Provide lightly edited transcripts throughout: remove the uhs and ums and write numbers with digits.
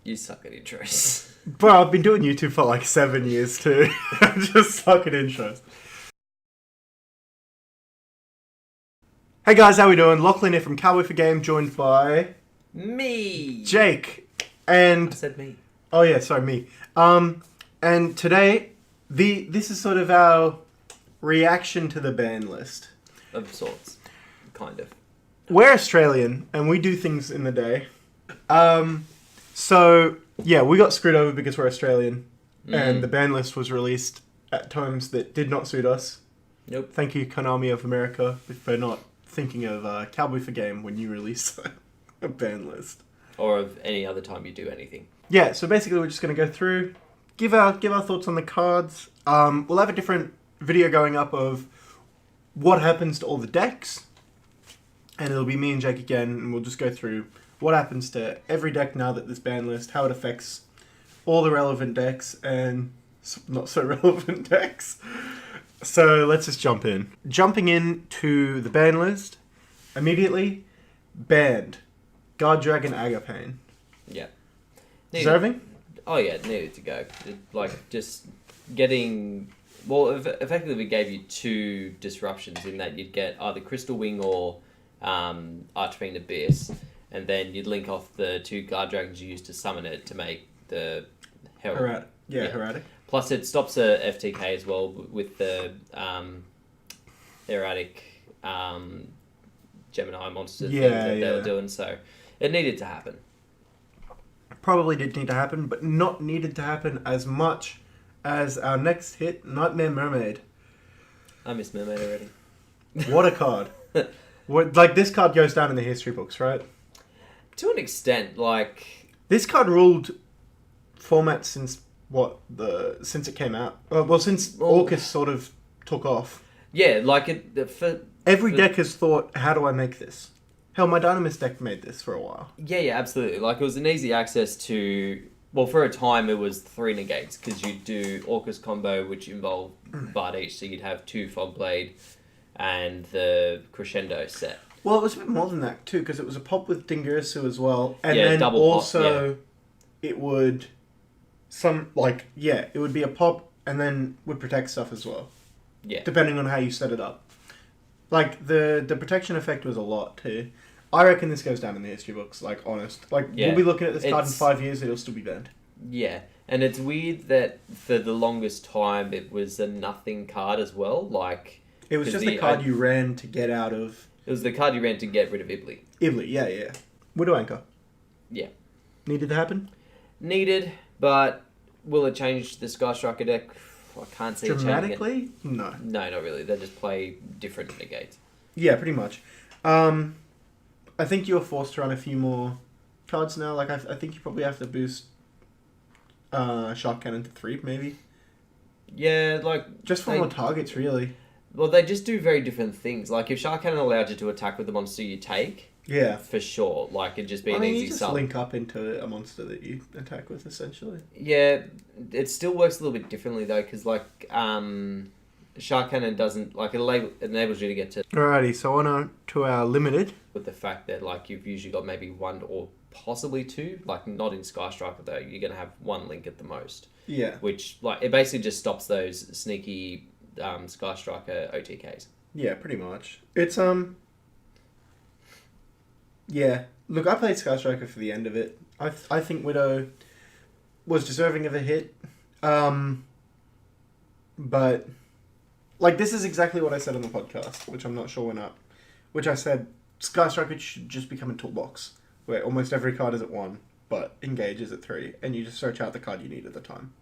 You suck at intros. Bro, I've been doing YouTube for like 7 years too. I just suck at intros. Hey guys, how we doing? Lachlan here from Cowboy for Game, joined by... Me! Jake. And... I said me. Oh yeah, sorry, me. And today, this is sort of our reaction to the ban list. Of sorts. Kind of. We're Australian, and we do things in the day. So, yeah, we got screwed over because we're Australian, and the ban list was released at times that did not suit us. Nope. Thank you, Konami of America, for not thinking of Cowboy for Game when you release a ban list. Or of any other time you do anything. Yeah, so basically we're just going to go through, give our thoughts on the cards. We'll have a different video going up of what happens to all the decks, and it'll be me and Jake again, and we'll just go through what happens to every deck now that this ban list, how it affects all the relevant decks and not so relevant decks. So let's just jump in. Jumping into the ban list, immediately, banned. Guard Dragon Agapane. Yeah. Deserving? Oh yeah, it needed to go. Just getting... Well, effectively we gave you two disruptions in that you'd get either Crystal Wing or Archfiend Abyss, and then you'd link off the two Guard Dragons you used to summon it to make the Herald. Erratic. Plus it stops a FTK as well with the erratic Gemini monster thing that they were doing, so it needed to happen. Probably did need to happen, but not needed to happen as much as our next hit, Nightmare Mermaid. I miss Mermaid already. What a card. This card goes down in the history books, right? To an extent, this card ruled format since since it came out. Since Orcus sort of took off. Yeah, every deck has thought, how do I make this? Hell, my Dynamis deck made this for a while. Yeah, absolutely. It was an easy access to... Well, for a time, it was 3 negates, because you'd do Orcus combo, which involved Bard each, so you'd have 2 Fogblade and the Crescendo set. Well, it was a bit more than that, too, because it was a pop with Dingirsu as well. And then double also, pop, it would... it would be a pop, and then would protect stuff as well. Yeah. Depending on how you set it up. The protection effect was a lot, too. I reckon this goes down in the history books, honest. We'll be looking at this card in 5 years, it'll still be banned. Yeah, and it's weird that for the longest time, it was a nothing card as well, It was just the card you ran to get out of... It was the card you ran to get rid of Ibli. Ibli, yeah. Widow Anchor. Yeah. Needed to happen? Needed, but will it change the Sky Striker deck? I can't see dramatically? It changing No. No, not really. They just play different negates. Yeah, pretty much. I think you're forced to run a few more cards now. I think you probably have to boost Shark Cannon to 3, maybe. Yeah, just for more targets, really. Well, they just do very different things. If Shark Cannon allowed you to attack with the monster you take... Yeah. For sure. It'd just be an easy you just sub. link up into a monster that you attack with, essentially. Yeah, it still works a little bit differently, though, because, Shark Cannon doesn't... it enables you to get to... Alrighty, so on to our limited. With the fact that, you've usually got maybe 1 or possibly 2. Not in Sky Striker, though. You're going to have 1 link at the most. Yeah. Which, it basically just stops those sneaky Sky Striker OTKs. Yeah, pretty much. It's, yeah. Look, I played Sky Striker for the end of it. I think Widow was deserving of a hit. But... this is exactly what I said on the podcast, which I'm not sure went up. Which I said, Sky Striker should just become a toolbox, where almost every card is at 1, but Engage is at 3, and you just search out the card you need at the time.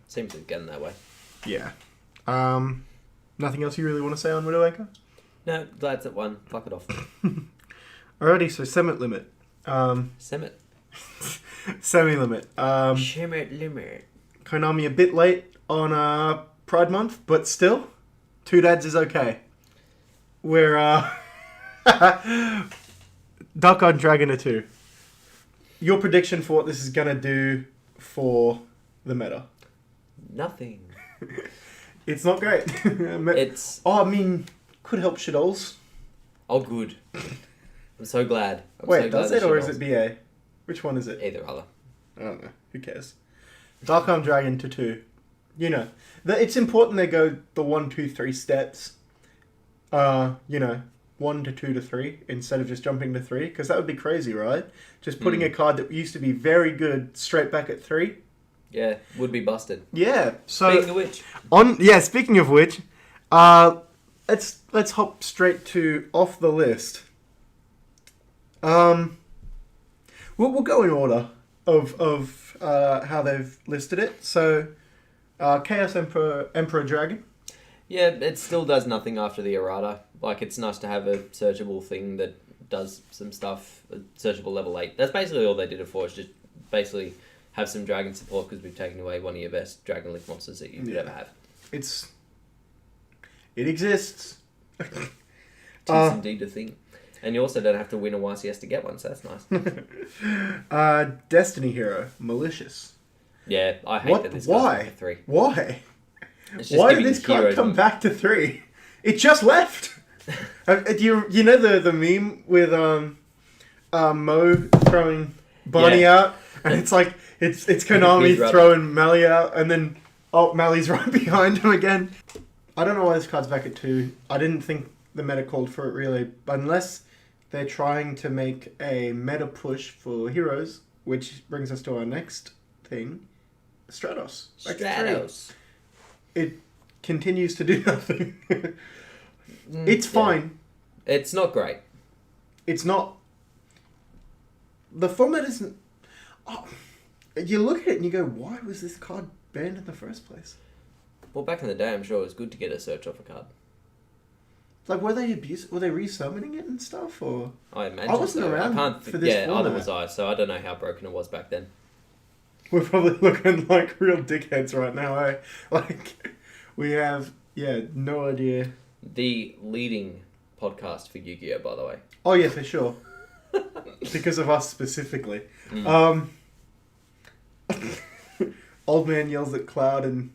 Seems to be getting that way. Yeah. Nothing else you really want to say on Widow Anchor? No, that's at 1. Fuck it off. Alrighty, so Semit Limit. Semit. Semi-limit. Semit Limit. Konami a bit late on Pride Month, but still... 2 dads is okay. We're, Duck on Dragon or 2. Your prediction for what this is going to do for the meta? Nothing. It's not great. Could help shitholes. Oh, good. I'm so glad. Wait, does it or is it BA? Which one is it? Either other. I don't know. Who cares? Dark Arm Dragon to 2. You know, it's important they go the 1, 2, 3 steps. 1 to 2 to 3 instead of just jumping to 3, because that would be crazy, right? Just putting a card that used to be very good straight back at 3. Yeah, would be busted. Yeah. So Speaking of which, speaking of which, let's hop straight to off the list. We'll go in order of how they've listed it. So, Chaos Emperor Dragon. yeah, it still does nothing after the errata. Like, it's nice to have a searchable thing that does some stuff. A searchable level 8. That's basically all they did it for. Is just basically have some dragon support because we've taken away one of your best dragon link monsters that you could ever have. It exists. It is indeed a thing. And you also don't have to win a YCS to get one, so that's nice. Destiny Hero, Malicious. Yeah, I hate that this Why? goes back to 3. Why? It's just Why did giving this card heroes come one. back to 3? It just left. You know the meme with Mo throwing Barney out, and it's like it's Konami He's throwing Mally out, and then Mally's right behind him again. I don't know why this card's back at 2. I didn't think the meta called for it really, unless they're trying to make a meta push for heroes, which brings us to our next thing, Stratos. Back to 3. Stratos. It continues to do nothing. It's fine. It's not great. It's not. The format isn't. Oh, you look at it and you go, why was this card banned in the first place? Well, back in the day, I'm sure it was good to get a search off a card. Like, were they resummoning it and stuff, or? I imagine. I wasn't so. around I can't for this either format. was I, so I don't know how broken it was back then. We're probably looking like real dickheads right now, eh? Like, we have, no idea. The leading podcast for Yu-Gi-Oh, by the way. Oh, yeah, for sure. Because of us specifically. Old man yells at Cloud, and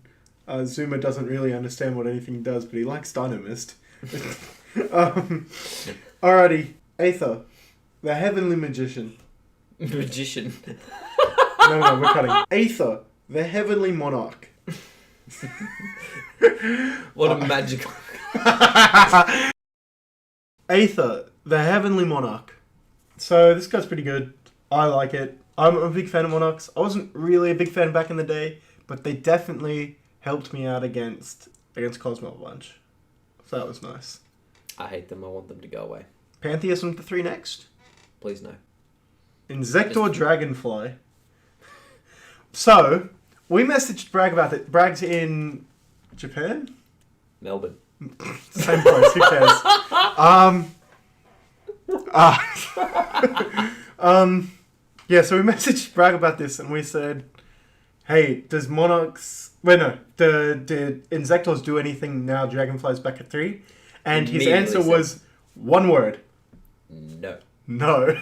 Zuma doesn't really understand what anything does, but he likes Dynamist. Alrighty, Aether, the Heavenly Magician. Magician. No, we're cutting. Aether, the Heavenly Monarch. What a magical... Aether, the Heavenly Monarch. So this guy's pretty good. I like it. I'm a big fan of Monarchs. I wasn't really a big fan back in the day, but they definitely helped me out against Cosmo a bunch. So that was nice. I hate them. I want them to go away. Pantheus on the 3 next. Please no. Insector Dragonfly. So, we messaged Bragg about it. Bragg's in Japan? Melbourne. Same place, who cares? Yeah, so we messaged Bragg about this and we said, hey, does Monarchs... did Insectors do anything now Dragonfly's back at 3? And his answer was one word. No. No.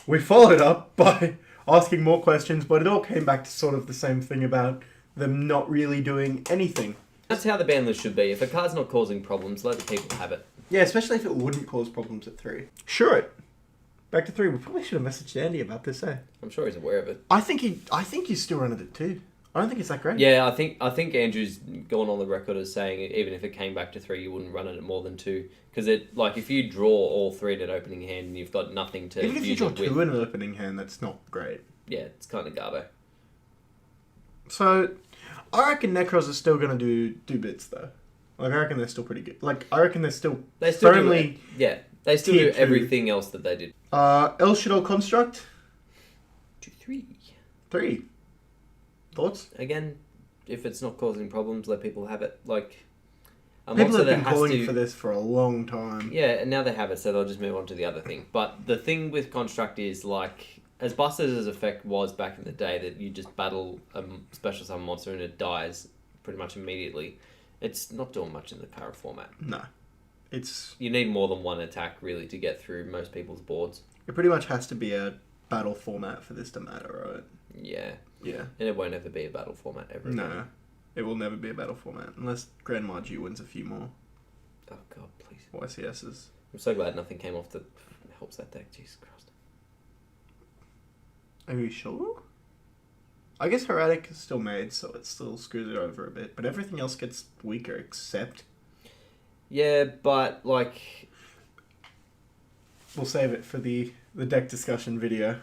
We followed up by asking more questions, but it all came back to sort of the same thing about them not really doing anything. That's how the ban list should be. If a card's not causing problems, let the people have it. Yeah, especially if it wouldn't cause problems at 3. Sure it. Back to 3. We probably should have messaged Andy about this, eh? I'm sure he's aware of it. I think he's still running it too. I don't think it's that great. Yeah, I think Andrew's gone on the record as saying even if it came back to 3, you wouldn't run it at more than 2. Because if you draw all 3 in an opening hand and you've got nothing to even if you use draw it with, 2 in an opening hand, that's not great. yeah, it's kind of garbo. So, I reckon Necros are still going to do bits though. Like, I reckon they're still pretty good. Like, I reckon they're still firmly... They still do tier 2. everything else that they did. El Shadow Construct? 2, 3. 3. Thoughts? Again, if it's not causing problems, let people have it. Like, a People monster have been that has calling to... for this for a long time. Yeah, and now they have it, so they'll just move on to the other thing. But the thing with Construct is, like, as busted as effect was back in the day, that you just battle a special summon monster and it dies pretty much immediately, it's not doing much in the current format. No. It's... You need more than one attack, really, to get through most people's boards. It pretty much has to be a battle format for this to matter, right? Yeah. Yeah. And it won't ever be a battle format ever again. No. It will never be a battle format, unless Grandma G wins a few more Oh, God, please. YCSs. I'm so glad nothing came off that helps that deck. Jesus Christ. Are you sure? I guess Heretic is still made, so it still screws it over a bit. But everything else gets weaker except... Yeah, but, like... We'll save it for the deck discussion video.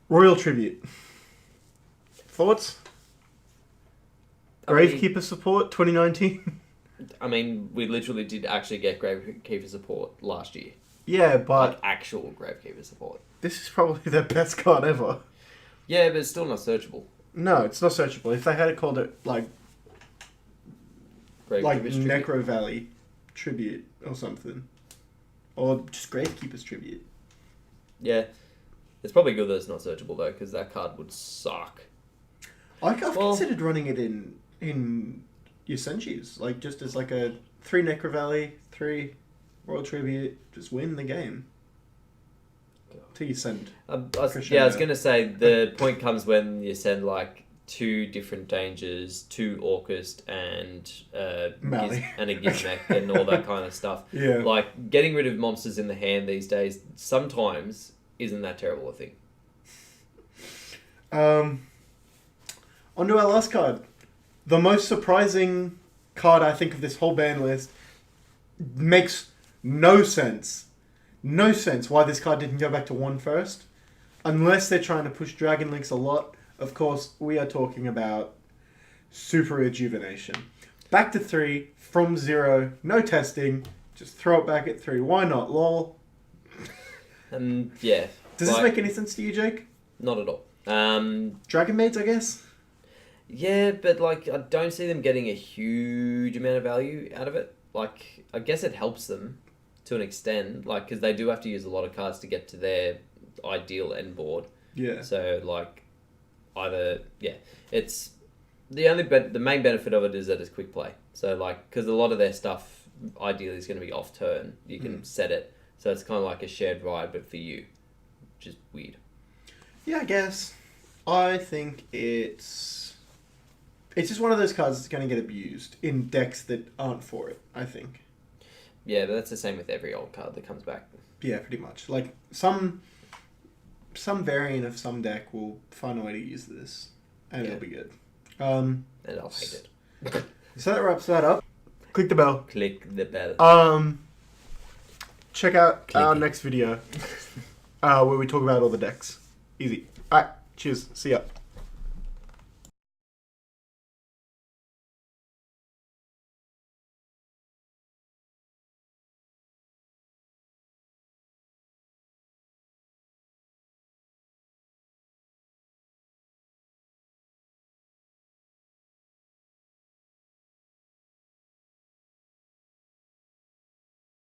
Royal Tribute. Thoughts? Gravekeeper support 2019? I mean, we literally did actually get Gravekeeper support last year. Yeah, but... Like, actual Gravekeeper support. This is probably their best card ever. Yeah, but it's still not searchable. No, it's not searchable. If they had called it, like Gravekeeper's Tribute. Necro Valley Tribute or something. Or just Gravekeeper's Tribute. Yeah. It's probably good that it's not searchable, though, because that card would suck. I've considered running it in your Senshis. Like, just as like a 3 Necro Valley, 3 Royal Tribute. Just win the game. Till you send. I was going to say, the point comes when you send, like, 2 different dangers, 2 Orcust, and a Gizmek, and all that kind of stuff. Yeah. Like, getting rid of monsters in the hand these days sometimes isn't that terrible a thing. On to our last card. The most surprising card, I think, of this whole ban list. Makes no sense. No sense why this card didn't go back to 1 first. Unless they're trying to push Dragon Links a lot. Of course, we are talking about Super Rejuvenation. Back to 3, from 0, no testing. Just throw it back at 3. Why not, lol? Yeah. Does this make any sense to you, Jake? Not at all. Dragon Maids, I guess? Yeah, but, like, I don't see them getting a huge amount of value out of it. Like, I guess it helps them to an extent, like, because they do have to use a lot of cards to get to their ideal end board. Yeah. So, like, it's the main benefit of it is that it's quick play. So, like, because a lot of their stuff ideally is going to be off turn. You can set it, so it's kind of like a shared ride, but for you, which is weird. Yeah, I guess. I think it's just one of those cards that's going to get abused in decks that aren't for it, I think. Yeah, but that's the same with every old card that comes back. Yeah, pretty much. Like, some variant of some deck will find a way to use this, and it'll be good. And I'll hate it. So that wraps that up. Click the bell. Click the bell. Check out our next video where we talk about all the decks. Easy. Alright, cheers. See ya.